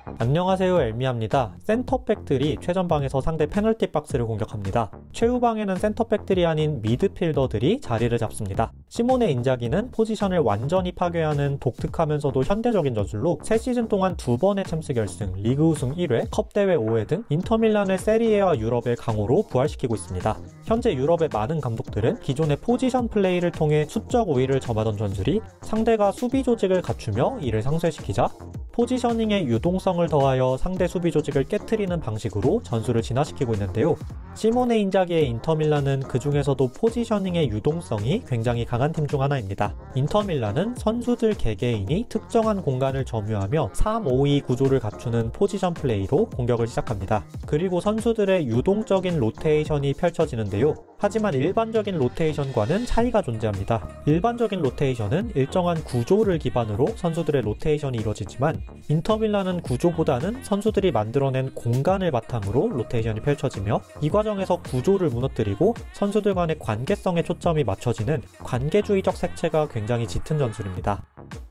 안녕하세요, 엘미야입니다. 센터백들이 최전방에서 상대 페널티 박스를 공격합니다. 최후방에는 센터백들이 아닌 미드필더들이 자리를 잡습니다. 시모네 인자기는 포지션을 완전히 파괴하는 독특하면서도 현대적인 전술로 3시즌 동안 2번의 챔스 결승, 리그 우승 1회, 컵대회 5회 등 인터밀란을 세리에와 유럽의 강호로 부활시키고 있습니다. 현재 유럽의 많은 감독들은 기존의 포지션 플레이를 통해 수적 우위를 점하던 전술이 상대가 수비 조직을 갖추며 이를 상쇄시키자 포지셔닝의 유동성을 더하여 상대 수비 조직을 깨트리는 방식으로 전술을 진화시키고 있는데요. 시모네 인자기의 인터밀란은 그 중에서도 포지셔닝의 유동성이 굉장히 강한 팀 중 하나입니다. 인터밀란은 선수들 개개인이 특정한 공간을 점유하며 3-5-2 구조를 갖추는 포지션 플레이로 공격을 시작합니다. 그리고 선수들의 유동적인 로테이션이 펼쳐지는데요. 하지만 일반적인 로테이션과는 차이가 존재합니다. 일반적인 로테이션은 일정한 구조를 기반으로 선수들의 로테이션이 이루어지지만 인터밀란은 구조보다는 선수들이 만들어낸 공간을 바탕으로 로테이션이 펼쳐지며 이 과정에서 구조를 무너뜨리고 선수들 간의 관계성에 초점이 맞춰지는 관계주의적 색채가 굉장히 짙은 전술입니다.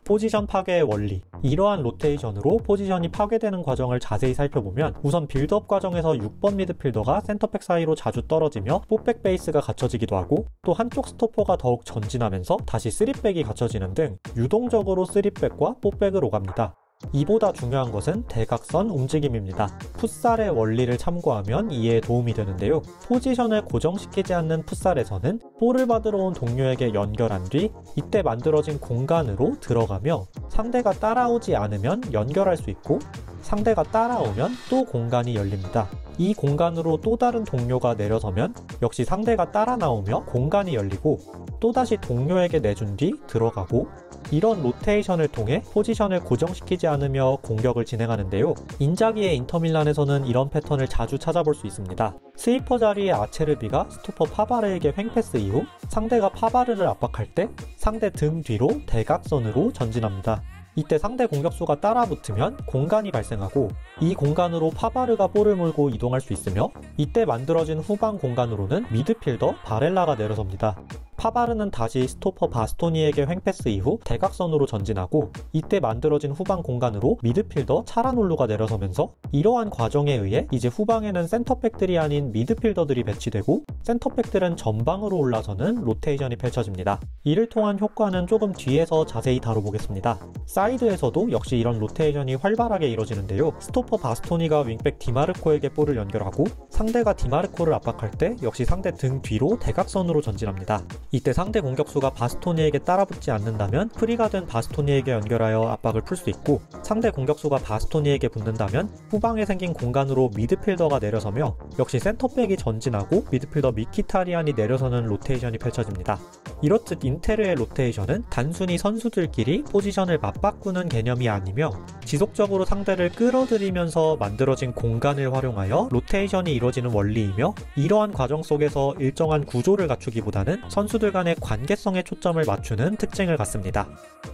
포지션 파괴의 원리. 이러한 로테이션으로 포지션이 파괴되는 과정을 자세히 살펴보면 우선 빌드업 과정에서 6번 미드필더가 센터백 사이로 자주 떨어지며 4백 베이스가 갖춰지기도 하고 또 한쪽 스토퍼가 더욱 전진하면서 다시 3백이 갖춰지는 등 유동적으로 3백과 4백을 오갑니다. 이보다 중요한 것은 대각선 움직임입니다. 풋살의 원리를 참고하면 이해에 도움이 되는데요. 포지션을 고정시키지 않는 풋살에서는 볼을 받으러 온 동료에게 연결한 뒤 이때 만들어진 공간으로 들어가며 상대가 따라오지 않으면 연결할 수 있고 상대가 따라오면 또 공간이 열립니다. 이 공간으로 또 다른 동료가 내려서면 역시 상대가 따라 나오며 공간이 열리고 또다시 동료에게 내준 뒤 들어가고 이런 로테이션을 통해 포지션을 고정시키지 않으며 공격을 진행하는데요. 인자기의 인터밀란에서는 이런 패턴을 자주 찾아볼 수 있습니다. 스위퍼 자리의 아체르비가 스토퍼 파바르에게 횡패스 이후 상대가 파바르를 압박할 때 상대 등 뒤로 대각선으로 전진합니다. 이때 상대 공격수가 따라붙으면 공간이 발생하고 이 공간으로 파바르가 볼을 몰고 이동할 수 있으며 이때 만들어진 후방 공간으로는 미드필더 바렐라가 내려섭니다. 파바르는 다시 스토퍼 바스토니에게 횡패스 이후 대각선으로 전진하고 이때 만들어진 후방 공간으로 미드필더 차라놀루가 내려서면서 이러한 과정에 의해 이제 후방에는 센터백들이 아닌 미드필더들이 배치되고 센터백들은 전방으로 올라서는 로테이션이 펼쳐집니다. 이를 통한 효과는 조금 뒤에서 자세히 다뤄보겠습니다. 사이드에서도 역시 이런 로테이션이 활발하게 이루어지는데요. 스토퍼 바스토니가 윙백 디마르코에게 볼을 연결하고 상대가 디마르코를 압박할 때 역시 상대 등 뒤로 대각선으로 전진합니다. 이때 상대 공격수가 바스토니에게 따라붙지 않는다면 프리가 된 바스토니에게 연결하여 압박을 풀 수 있고 상대 공격수가 바스토니에게 붙는다면 후방에 생긴 공간으로 미드필더가 내려서며 역시 센터백이 전진하고 미드필더 미키타리안이 내려서는 로테이션이 펼쳐집니다. 이렇듯 인테르의 로테이션은 단순히 선수들끼리 포지션을 맞바꾸는 개념이 아니며 지속적으로 상대를 끌어들이면서 만들어진 공간을 활용하여 로테이션이 이루어지는 원리이며 이러한 과정 속에서 일정한 구조를 갖추기보다는 선수들 간의 관계성에 초점을 맞추는 특징을 갖습니다.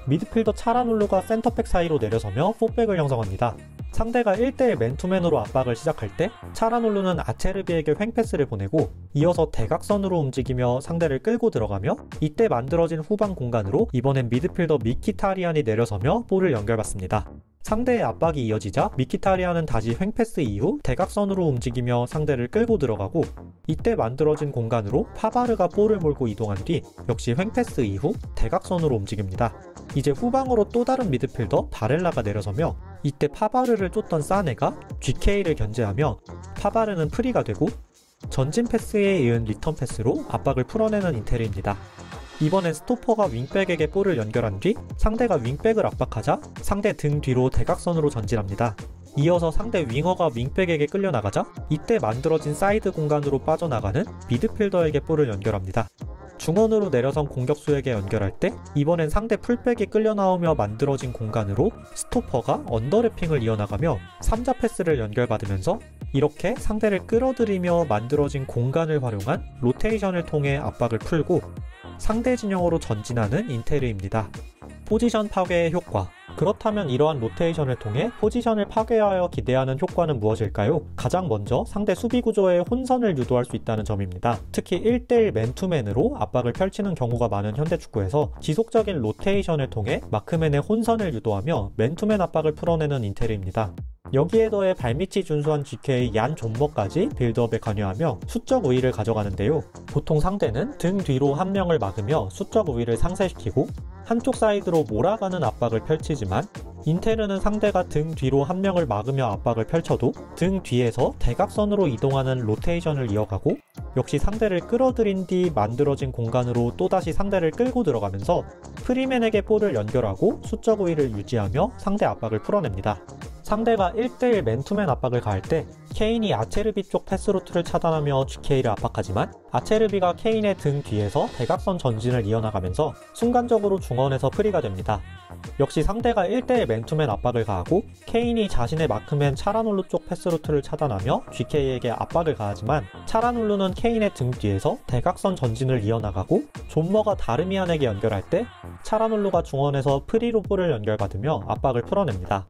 미드필더 차라놀루가 센터백 사이로 내려서며 4백을 형성합니다. 상대가 1대1 맨투맨으로 압박을 시작할 때 차라놀루는 아체르비에게 횡패스를 보내고 이어서 대각선으로 움직이며 상대를 끌고 들어가며 이때 만들어진 후방 공간으로 이번엔 미드필더 미키타리안이 내려서며 볼을 연결받습니다. 상대의 압박이 이어지자 미키타리안은 다시 횡패스 이후 대각선으로 움직이며 상대를 끌고 들어가고 이때 만들어진 공간으로 파바르가 볼을 몰고 이동한 뒤 역시 횡패스 이후 대각선으로 움직입니다. 이제 후방으로 또 다른 미드필더 바렐라가 내려서며 이때 파바르를 쫓던 사네가 GK를 견제하며 파바르는 프리가 되고 전진 패스에 이은 리턴 패스로 압박을 풀어내는 인테르입니다. 이번엔 스토퍼가 윙백에게 볼을 연결한 뒤 상대가 윙백을 압박하자 상대 등 뒤로 대각선으로 전진합니다. 이어서 상대 윙어가 윙백에게 끌려나가자 이때 만들어진 사이드 공간으로 빠져나가는 미드필더에게 볼을 연결합니다. 중원으로 내려선 공격수에게 연결할 때 이번엔 상대 풀백이 끌려나오며 만들어진 공간으로 스토퍼가 언더래핑을 이어나가며 3자 패스를 연결받으면서 이렇게 상대를 끌어들이며 만들어진 공간을 활용한 로테이션을 통해 압박을 풀고 상대 진영으로 전진하는 인테르입니다. 포지션 파괴의 효과. 그렇다면 이러한 로테이션을 통해 포지션을 파괴하여 기대하는 효과는 무엇일까요? 가장 먼저 상대 수비 구조의 혼선을 유도할 수 있다는 점입니다. 특히 1대1 맨투맨으로 압박을 펼치는 경우가 많은 현대축구에서 지속적인 로테이션을 통해 마크맨의 혼선을 유도하며 맨투맨 압박을 풀어내는 인테르입니다. 여기에 더해 발밑이 준수한 GK 얀 존버까지 빌드업에 관여하며 수적 우위를 가져가는데요. 보통 상대는 등 뒤로 한 명을 막으며 수적 우위를 상쇄시키고 한쪽 사이드로 몰아가는 압박을 펼치지만 인텔은 상대가 등 뒤로 한 명을 막으며 압박을 펼쳐도 등 뒤에서 대각선으로 이동하는 로테이션을 이어가고 역시 상대를 끌어들인 뒤 만들어진 공간으로 또다시 상대를 끌고 들어가면서 프리맨에게 볼을 연결하고 수적 우위를 유지하며 상대 압박을 풀어냅니다. 상대가 1대1 맨투맨 압박을 가할 때 케인이 아체르비 쪽 패스루트를 차단하며 GK를 압박하지만 아체르비가 케인의 등 뒤에서 대각선 전진을 이어나가면서 순간적으로 중원에서 프리가 됩니다. 역시 상대가 1대1 맨투맨 압박을 가하고 케인이 자신의 마크맨 차라놀루 쪽 패스루트를 차단하며 GK에게 압박을 가하지만 차라놀루는 케인의 등 뒤에서 대각선 전진을 이어나가고 존머가 다르미안에게 연결할 때 차라놀루가 중원에서 프리로 볼을 연결받으며 압박을 풀어냅니다.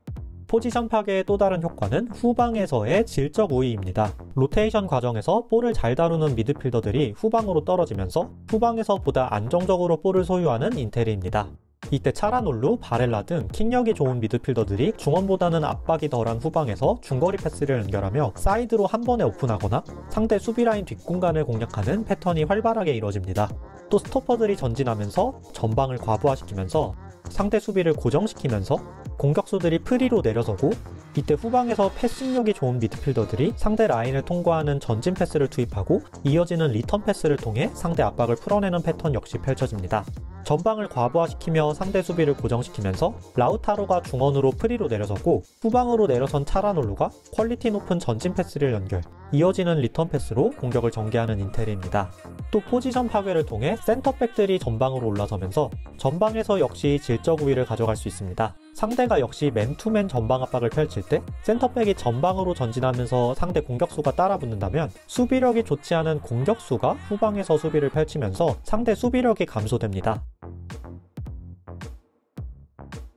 포지션 파괴의 또 다른 효과는 후방에서의 질적 우위입니다. 로테이션 과정에서 볼을 잘 다루는 미드필더들이 후방으로 떨어지면서 후방에서 보다 안정적으로 볼을 소유하는 인테리입니다. 이때 차라놀루, 바렐라 등 킥력이 좋은 미드필더들이 중원보다는 압박이 덜한 후방에서 중거리 패스를 연결하며 사이드로 한 번에 오픈하거나 상대 수비라인 뒷공간을 공략하는 패턴이 활발하게 이루어집니다. 또 스토퍼들이 전진하면서 전방을 과부하시키면서 상대 수비를 고정시키면서 공격수들이 프리로 내려서고 이때 후방에서 패싱력이 좋은 미드필더들이 상대 라인을 통과하는 전진 패스를 투입하고 이어지는 리턴 패스를 통해 상대 압박을 풀어내는 패턴 역시 펼쳐집니다. 전방을 과부하시키며 상대 수비를 고정시키면서 라우타로가 중원으로 프리로 내려서고 후방으로 내려선 차라놀루가 퀄리티 높은 전진 패스를 연결, 이어지는 리턴 패스로 공격을 전개하는 인테리입니다. 또 포지션 파괴를 통해 센터백들이 전방으로 올라서면서 전방에서 역시 질적 우위를 가져갈 수 있습니다. 상대가 역시 맨투맨 전방 압박을 펼칠 때 센터백이 전방으로 전진하면서 상대 공격수가 따라붙는다면 수비력이 좋지 않은 공격수가 후방에서 수비를 펼치면서 상대 수비력이 감소됩니다.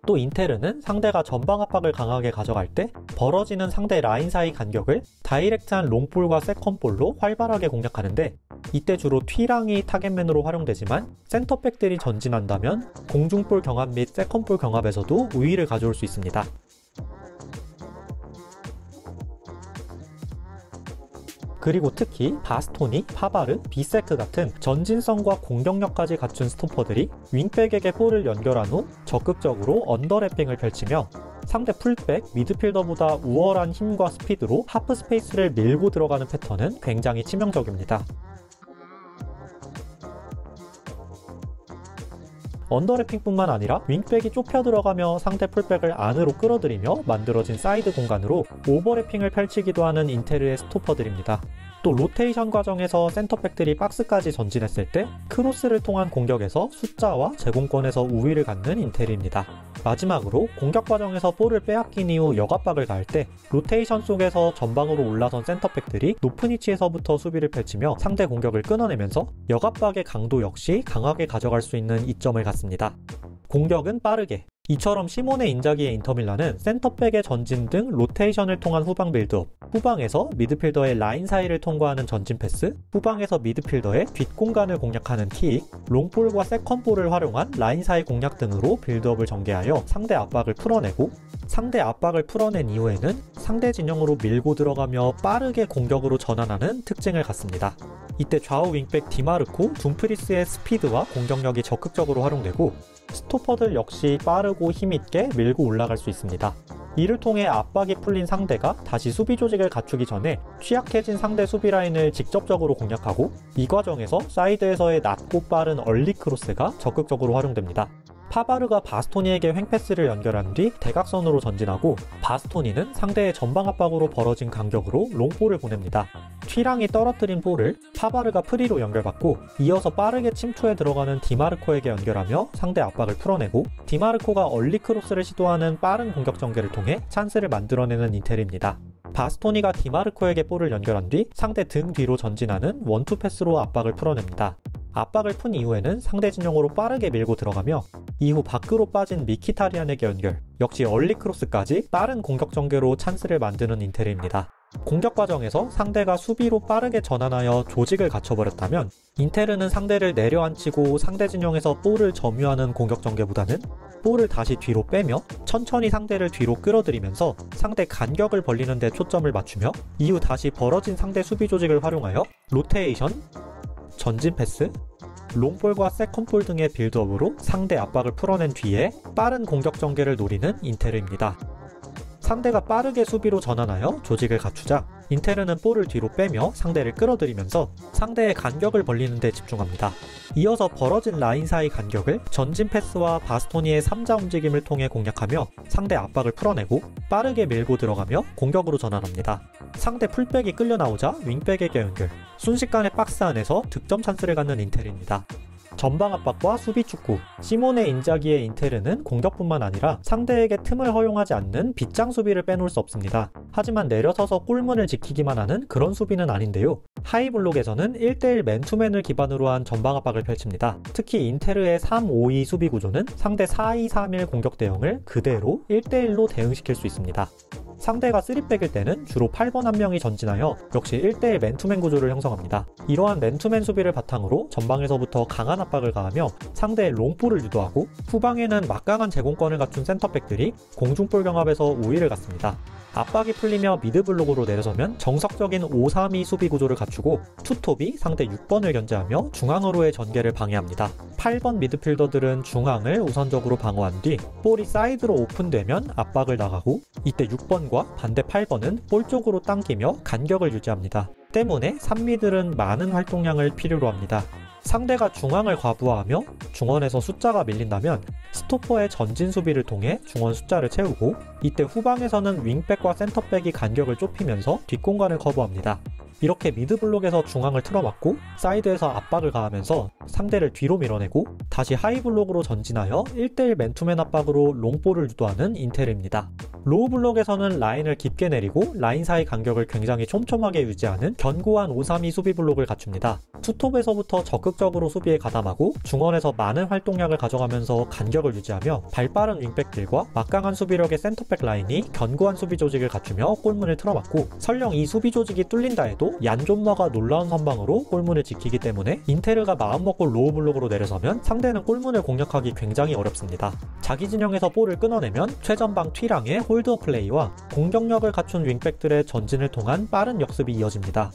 또 인테르는 상대가 전방 압박을 강하게 가져갈 때 벌어지는 상대 라인 사이 간격을 다이렉트한 롱볼과 세컨볼로 활발하게 공략하는데 이때 주로 튀랑이 타겟맨으로 활용되지만 센터백들이 전진한다면 공중볼 경합 및 세컨볼 경합에서도 우위를 가져올 수 있습니다. 그리고 특히 바스토니, 파바르, 비세크 같은 전진성과 공격력까지 갖춘 스토퍼들이 윙백에게 볼을 연결한 후 적극적으로 언더래핑을 펼치며 상대 풀백, 미드필더보다 우월한 힘과 스피드로 하프 스페이스를 밀고 들어가는 패턴은 굉장히 치명적입니다. 언더래핑뿐만 아니라 윙백이 좁혀 들어가며 상대 풀백을 안으로 끌어들이며 만들어진 사이드 공간으로 오버래핑을 펼치기도 하는 인테르의 스토퍼들입니다. 또 로테이션 과정에서 센터백들이 박스까지 전진했을 때 크로스를 통한 공격에서 숫자와 제공권에서 우위를 갖는 인테르입니다. 마지막으로 공격 과정에서 볼을 빼앗긴 이후 역압박을 가할 때 로테이션 속에서 전방으로 올라선 센터백들이 높은 위치에서부터 수비를 펼치며 상대 공격을 끊어내면서 역압박의 강도 역시 강하게 가져갈 수 있는 이점을 갖습니다. 공격은 빠르게. 이처럼 시몬의 인자기의 인터밀란은 센터백의 전진 등 로테이션을 통한 후방 빌드업, 후방에서 미드필더의 라인 사이를 통과하는 전진 패스, 후방에서 미드필더의 뒷공간을 공략하는 킥, 롱볼과 세컨볼을 활용한 라인 사이 공략 등으로 빌드업을 전개하여 상대 압박을 풀어내고 상대 압박을 풀어낸 이후에는 상대 진영으로 밀고 들어가며 빠르게 공격으로 전환하는 특징을 갖습니다. 이때 좌우 윙백 디마르코, 둠프리스의 스피드와 공격력이 적극적으로 활용되고 스토퍼들 역시 빠르고 힘있게 밀고 올라갈 수 있습니다. 이를 통해 압박이 풀린 상대가 다시 수비 조직을 갖추기 전에 취약해진 상대 수비 라인을 직접적으로 공략하고 이 과정에서 사이드에서의 낮고 빠른 얼리 크로스가 적극적으로 활용됩니다. 파바르가 바스토니에게 횡패스를 연결한 뒤 대각선으로 전진하고 바스토니는 상대의 전방 압박으로 벌어진 간격으로 롱볼을 보냅니다. 튀랑이 떨어뜨린 볼을 파바르가 프리로 연결받고 이어서 빠르게 침투에 들어가는 디마르코에게 연결하며 상대 압박을 풀어내고 디마르코가 얼리 크로스를 시도하는 빠른 공격 전개를 통해 찬스를 만들어내는 인테리입니다. 바스토니가 디마르코에게 볼을 연결한 뒤 상대 등 뒤로 전진하는 원투 패스로 압박을 풀어냅니다. 압박을 푼 이후에는 상대 진영으로 빠르게 밀고 들어가며 이후 밖으로 빠진 미키타리안에게 연결, 역시 얼리 크로스까지 빠른 공격 전개로 찬스를 만드는 인테리입니다. 공격 과정에서 상대가 수비로 빠르게 전환하여 조직을 갖춰버렸다면 인테르는 상대를 내려앉히고 상대 진영에서 볼을 점유하는 공격 전개보다는 볼을 다시 뒤로 빼며 천천히 상대를 뒤로 끌어들이면서 상대 간격을 벌리는 데 초점을 맞추며 이후 다시 벌어진 상대 수비 조직을 활용하여 로테이션, 전진 패스, 롱볼과 세컨볼 등의 빌드업으로 상대 압박을 풀어낸 뒤에 빠른 공격 전개를 노리는 인테르입니다. 상대가 빠르게 수비로 전환하여 조직을 갖추자 인테르는 볼을 뒤로 빼며 상대를 끌어들이면서 상대의 간격을 벌리는 데 집중합니다. 이어서 벌어진 라인 사이 간격을 전진 패스와 바스토니의 3자 움직임을 통해 공략하며 상대 압박을 풀어내고 빠르게 밀고 들어가며 공격으로 전환합니다. 상대 풀백이 끌려 나오자 윙백에게 연결, 순식간에 박스 안에서 득점 찬스를 갖는 인테르입니다. 전방 압박과 수비 축구, 시모네 인자기의 인테르는 공격뿐만 아니라 상대에게 틈을 허용하지 않는 빗장 수비를 빼놓을 수 없습니다. 하지만 내려서서 골문을 지키기만 하는 그런 수비는 아닌데요. 하이블록에서는 1대1 맨투맨을 기반으로 한 전방 압박을 펼칩니다. 특히 인테르의 3-5-2 수비 구조는 상대 4-2-3-1 공격 대응을 그대로 1대1로 대응시킬 수 있습니다. 상대가 3백일 때는 주로 8번 한 명이 전진하여 역시 1대1 맨투맨 구조를 형성합니다. 이러한 맨투맨 수비를 바탕으로 전방에서부터 강한 압박을 가하며 상대의 롱볼을 유도하고 후방에는 막강한 제공권을 갖춘 센터백들이 공중볼 경합에서 우위를 갖습니다. 압박이 풀리며 미드블록으로 내려서면 정석적인 5-3-2 수비 구조를 갖추고 투톱이 상대 6번을 견제하며 중앙으로의 전개를 방해합니다. 8번 미드필더들은 중앙을 우선적으로 방어한 뒤 볼이 사이드로 오픈되면 압박을 나가고 이때 6번과 반대 8번은 볼 쪽으로 당기며 간격을 유지합니다. 때문에 3미들은 많은 활동량을 필요로 합니다. 상대가 중앙을 과부하하며 중원에서 숫자가 밀린다면 스토퍼의 전진 수비를 통해 중원 숫자를 채우고 이때 후방에서는 윙백과 센터백이 간격을 좁히면서 뒷공간을 커버합니다. 이렇게 미드블록에서 중앙을 틀어막고 사이드에서 압박을 가하면서 상대를 뒤로 밀어내고 다시 하이블록으로 전진하여 1대1 맨투맨 압박으로 롱볼을 유도하는 인테르입니다. 로우블록에서는 라인을 깊게 내리고 라인 사이 간격을 굉장히 촘촘하게 유지하는 견고한 5-3-2 수비 블록을 갖춥니다. 투톱에서부터 적극적으로 수비에 가담하고 중원에서 많은 활동량을 가져가면서 간격을 유지하며 발빠른 윙백들과 막강한 수비력의 센터백 라인이 견고한 수비 조직을 갖추며 골문을 틀어막고 설령 이 수비 조직이 뚫린다 해도 얀존머가 놀라운 선방으로 골문을 지키기 때문에 인테르가 마음먹고 로우블록으로 내려서면 상대는 골문을 공략하기 굉장히 어렵습니다. 자기 진영에서 볼을 끊어내면 최전방 튀랑의 홀드업 플레이와 공격력을 갖춘 윙백들의 전진을 통한 빠른 역습이 이어집니다.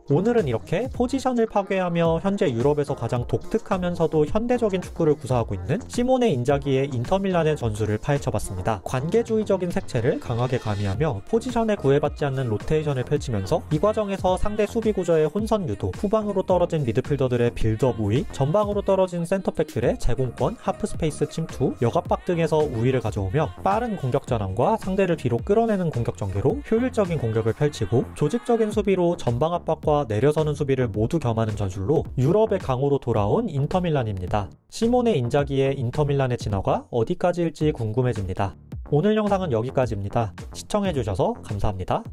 오늘은 이렇게 포지션을 파괴하며 현재 유럽에서 가장 독특하면서도 현대적인 축구를 구사하고 있는 시모네 인자기의 인터밀란의 전술을 파헤쳐봤습니다. 관계주의적인 색채를 강하게 가미하며 포지션에 구애받지 않는 로테이션을 펼치면서 이 과정에서 상대 수비 구조의 혼선 유도, 후방으로 떨어진 미드필더들의 빌드업 우위, 전방으로 떨어진 센터백들의 제공권, 하프스페이스 침투, 역압박 등에서 우위를 가져오며 빠른 공격 전환과 상대를 뒤로 끌어내는 공격 전개로 효율적인 공격을 펼치고 조직적인 수비로 전방 압박과 내려서는 수비를 모두 겸하는 전술로 유럽의 강호로 돌아온 인터밀란입니다. 시모네 인자기의 인터밀란의 진화가 어디까지일지 궁금해집니다. 오늘 영상은 여기까지입니다. 시청해주셔서 감사합니다.